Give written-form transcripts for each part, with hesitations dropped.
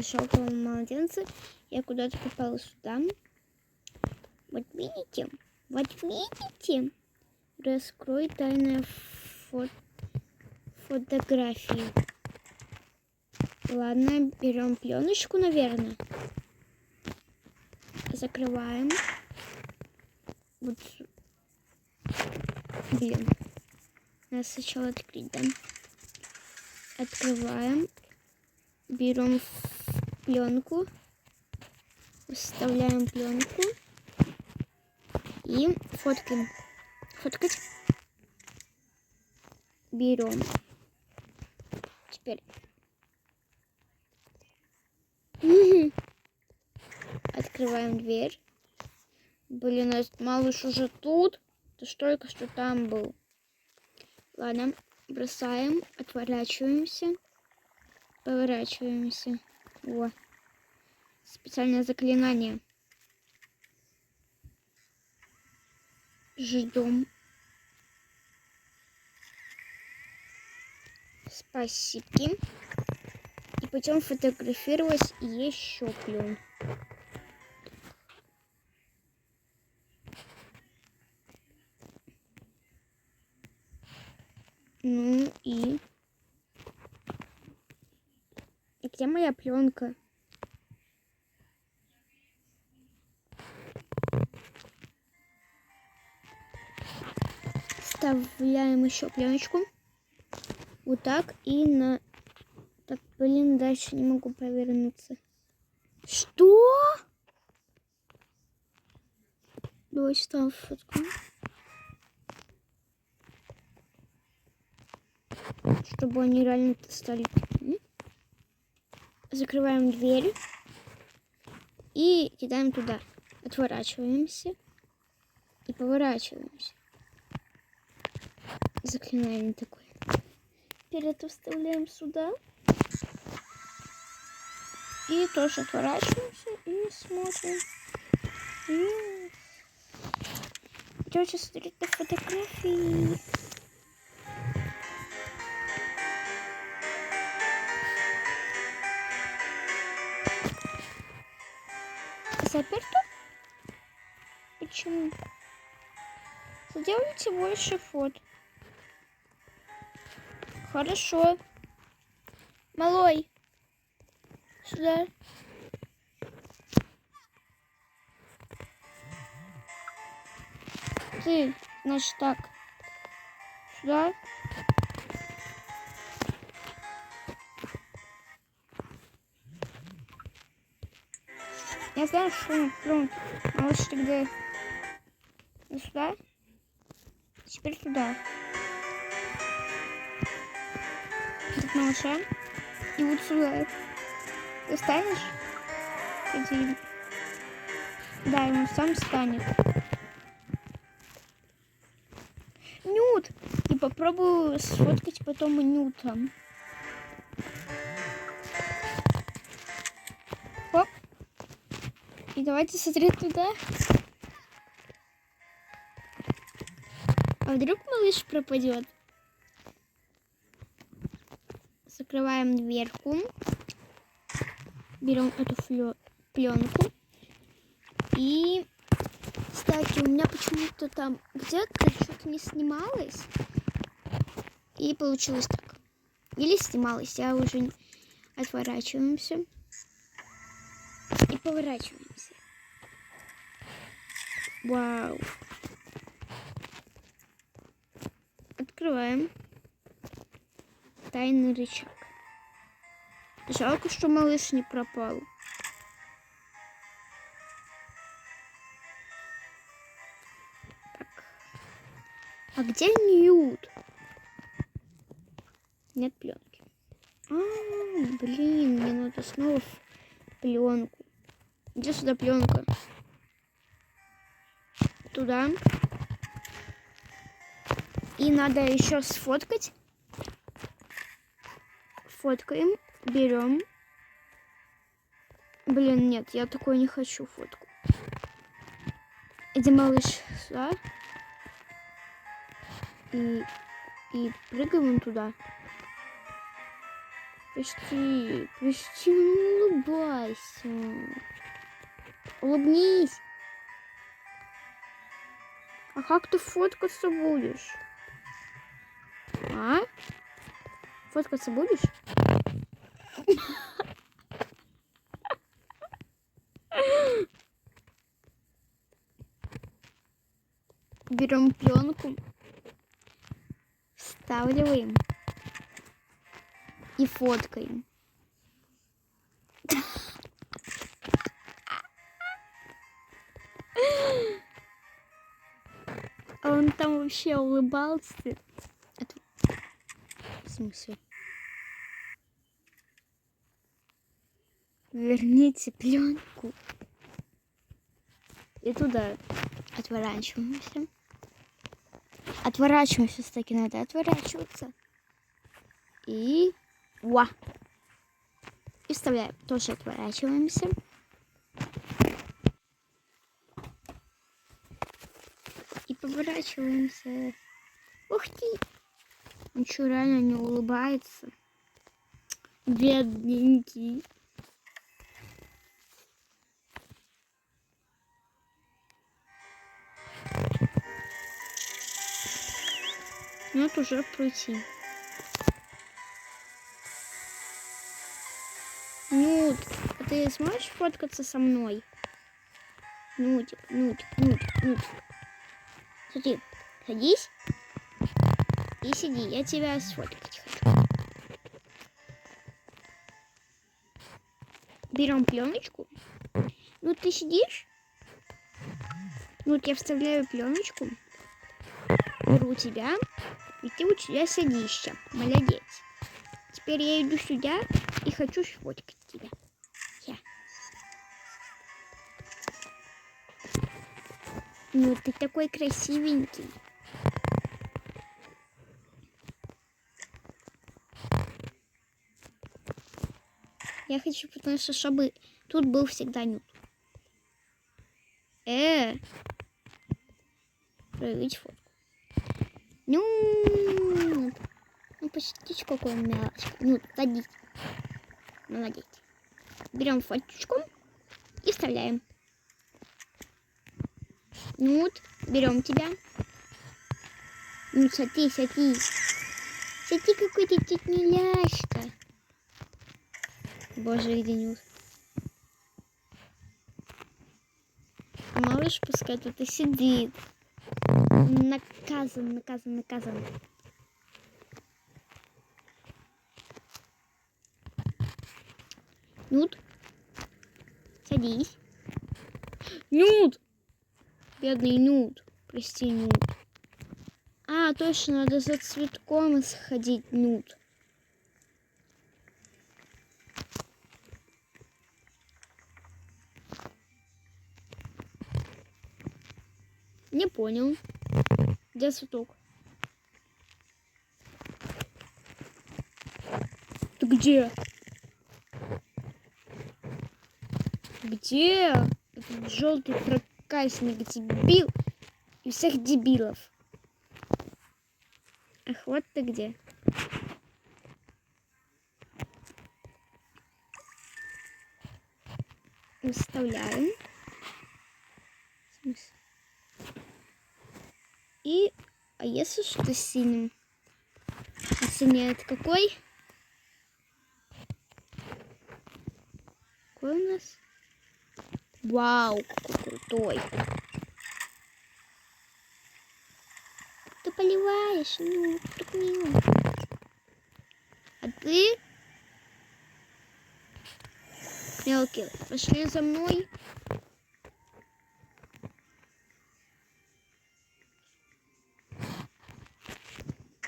Шелкового младенца. Я куда-то попала сюда. Вот видите? Раскрой тайные фотографии. Ладно, берем пленочку, наверное. Закрываем. Вот. Блин. Надо сначала открыть, да? Открываем. Берем пленку. Вставляем пленку. И фоткаем. Фоткать. Берем. Теперь. Открываем дверь. Блин, этот малыш уже тут. Ты ж только что там был. Ладно, бросаем, отворачиваемся, поворачиваемся. О, специальное заклинание. Ждем. Спасибо. И пойдем фотографировать еще плюн. Ну и где моя пленка? Вставляем еще пленочку. Вот так и на... Так, блин, дальше не могу повернуться. Что? Давайте там фотку. Чтобы они реально стали. Закрываем дверь. И кидаем туда. Отворачиваемся. И поворачиваемся. Заклинание такое. Теперь это вставляем сюда. И тоже отворачиваемся. И смотрим. Идете смотреть на фотографии. Заперто? Почему? Сделайте больше фото. Хорошо. Малой. Сюда. Ты, значит, так. Сюда. Я знаю, что он малыш тогда сюда. Теперь туда. Тут малыша. И вот сюда. Ты станешь? Иди. Да, ему сам станет. Нют! И попробую сфоткать потом Нютом. Оп. И давайте смотреть туда. А вдруг малыш пропадет? Закрываем дверку. Берем эту пленку. И, кстати, у меня почему-то там где-то что-то не снималось. И получилось так. Или снималось, я уже отворачиваемся. И поворачиваемся. Вау. Открываем. Тайный рычаг. Жалко, что малыш не пропал. Так. А где Ньют? Нет пленки. Блин, мне надо снова пленку. Где сюда пленка? Туда. И надо еще сфоткать. Фоткаем. Берем. Блин, нет, я такой не хочу фотку. Иди, малыш, сюда. И прыгаем туда. Почти улыбайся. Улыбнись. А как ты фоткаться будешь? А? Фоткаться будешь? Берем пленку, вставляем и фоткаем. А он там вообще улыбался. В смысле? Верните пленку. И туда отворачиваемся. Отворачиваемся, таки надо отворачиваться. И... Уа! И вставляем. Тоже отворачиваемся. И поворачиваемся. Ух ты! Он что, реально не улыбается? Бедненький. Ну, это уже пройти. Нют, а ты сможешь фоткаться со мной? Нутик, Нутик, Нутик, Нутик. Смотри, садись и сиди, я тебя сфоткать хочу. Берем пленочку. Ну, ты сидишь? Вот я вставляю пленочку. Беру тебя. И ты у тебя садишься. Молодец. Теперь я иду сюда и хочу сфоткать тебя. Ну, ты такой красивенький. Я хочу, потому что, чтобы тут был всегда Нют. Проявить фотку. Ну, почти какой мелочка. Ну, садись. Молодец. Берем фоточку и вставляем. Нут, берем тебя. Ну, садись, садись. Сади, какой ты тут миляшка. Боже, где Нют. А малыш пускай тут и сидит. Наказан, наказан, наказан. Нют, садись. Нют! Бедный Нют. Прости, Нют. А, точно, надо за цветком сходить, Нют. Не понял. Где цветок? Ты где? Где? Этот желтый проказник дебил и всех дебилов. Ах, вот ты где. Выставляем. И, а если что синим? А синий это какой? Какой у нас? Вау, какой крутой. Ты поливаешь, ну, так мило. А ты? Мелкий, пошли за мной.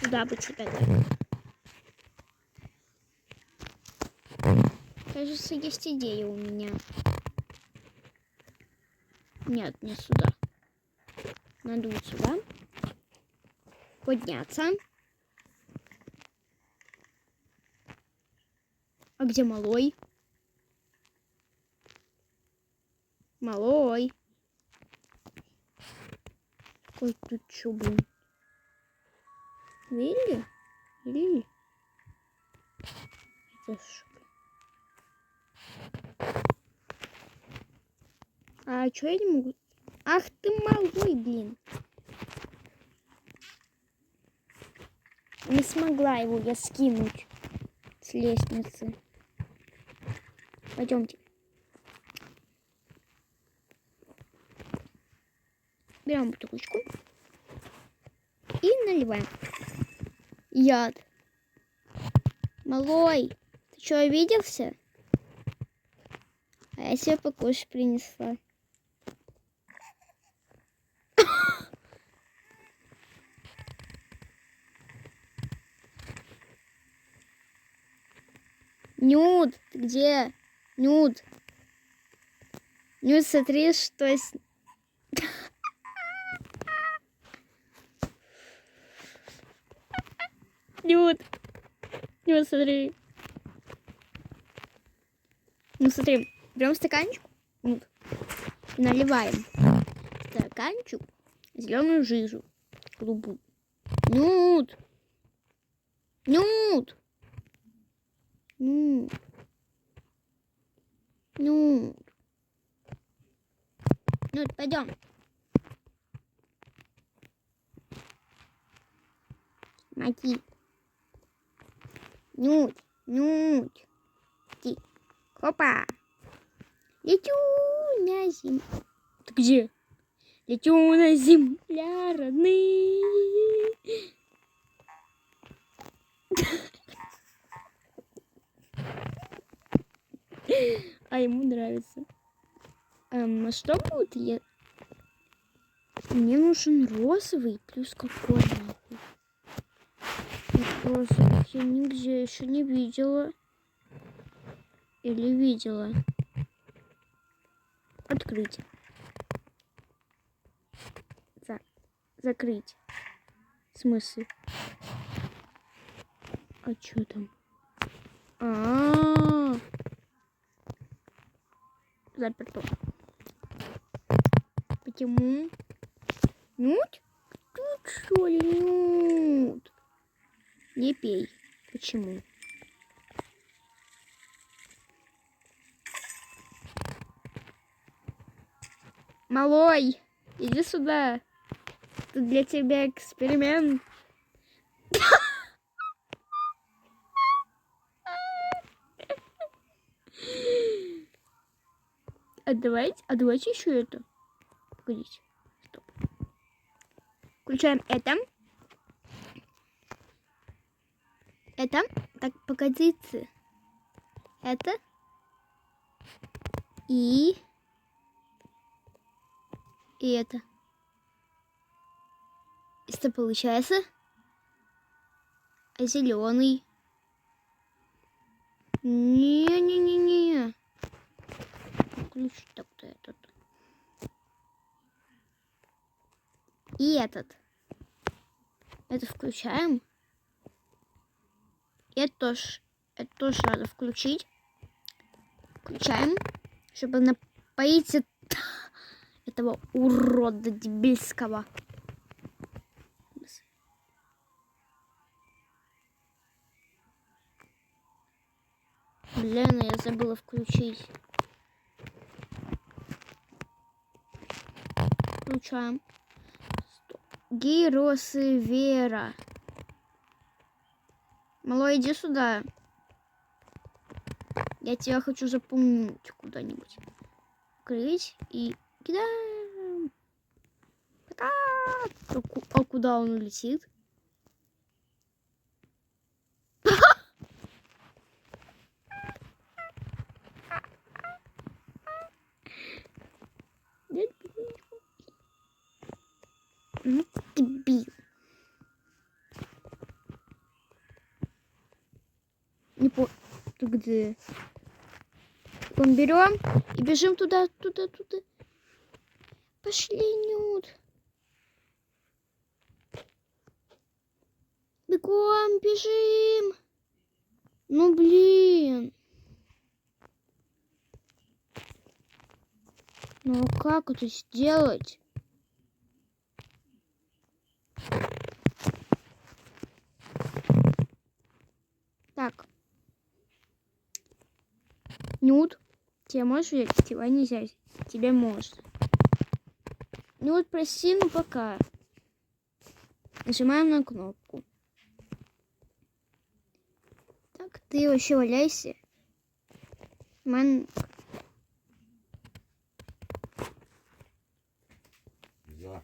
Куда бы тебя так? Кажется, есть идея у меня. Нет, не сюда. Надо вот сюда. Подняться. А где малой? Малой. Ой, тут что, блин? Видели? Видели? Это что? А чё я не могу? Ах ты малой, блин. Не смогла его я скинуть с лестницы. Пойдемте. Берем бутылочку и наливаем. Яд. Малой, ты что, обиделся? А я себе покушать принесла. Нюд, ты где? Нюд. Нюд, смотри, что с... Нюд. Нюд, смотри. Ну, смотри, берем стаканчик. Нюд. Наливаем в стаканчик зеленую жижу. Голубую. Нюд. Нюд. Нюд. Нюд. Нюд, пойдем. Смотри. Нюд. Нюд. Ти. Хопа. Лечу на землю. Ты где? Лечу на земля родные. А ему нравится. А что будет? Мне нужен розовый плюс какой нахуй. Розовых я нигде еще не видела. Или видела. Открыть. Закрыть. В смысле? А что там? Заперто. Почему? Нюд? Тут что ли нюд? Не пей. Почему? Малой, иди сюда. Тут для тебя эксперимент. А давайте еще это. Погодите. Стоп. Включаем это. Это. Так, погодите. Это. И это. Что получается? А зеленый? Не. Включить так-то этот. И этот. Это включаем. Это тоже надо включить. Включаем, чтобы напоить этого урода дебильского. Блин, я забыла включить. Включаем. Гиросы Вера. Малой, иди сюда. Я тебя хочу запомнить куда-нибудь. Крыть и кидаем. А куда он улетит? Ну, дебил. Не по... Ты где? Он берем и бежим туда. Пошли, Нюд. Бегом, бежим. Ну, блин. Ну, а как это сделать? Так. Нюд, тебе можешь взять? Тебя нельзя. Тебе можно. Ну вот прости, ну пока. Нажимаем на кнопку. Так, ты вообще валяйся. Я.